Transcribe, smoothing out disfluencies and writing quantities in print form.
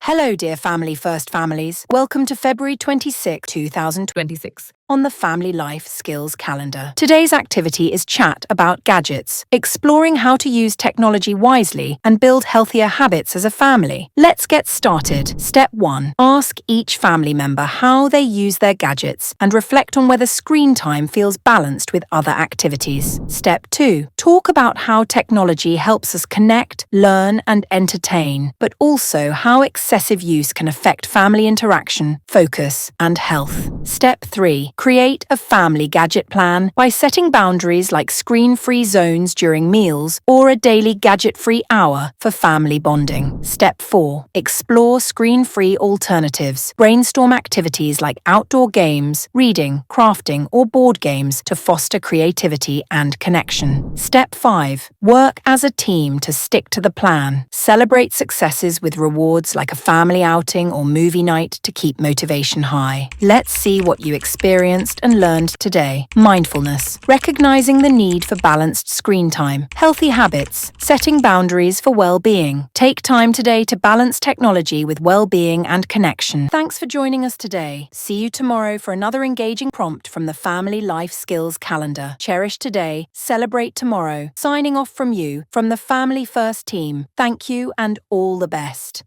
Hello, dear Family First families. Welcome to February 26, 2026. On the Family Life Skills Calendar. Today's activity is chat about gadgets, exploring how to use technology wisely and build healthier habits as a family. Let's get started. Step 1. Ask each family member how they use their gadgets and reflect on whether screen time feels balanced with other activities. Step 2. Talk about how technology helps us connect, learn and entertain, but also how excessive use can affect family interaction, focus and health. Step 3. Create a family gadget plan by setting boundaries like screen-free zones during meals or a daily gadget-free hour for family bonding. Step 4. Explore screen-free alternatives. Brainstorm activities like outdoor games, reading, crafting, or board games to foster creativity and connection. Step 5. Work as a team to stick to the plan. Celebrate successes with rewards like a family outing or movie night to keep motivation high. Let's see what you experienced and learned today. Mindfulness. Recognizing the need for balanced screen time. Healthy habits. Setting boundaries for well-being. Take time today to balance technology with well-being and connection. Thanks for joining us today. See you tomorrow for another engaging prompt from the Family Life Skills Calendar. Cherish today, celebrate tomorrow. Signing off from you, from the Family First team. Thank you and all the best.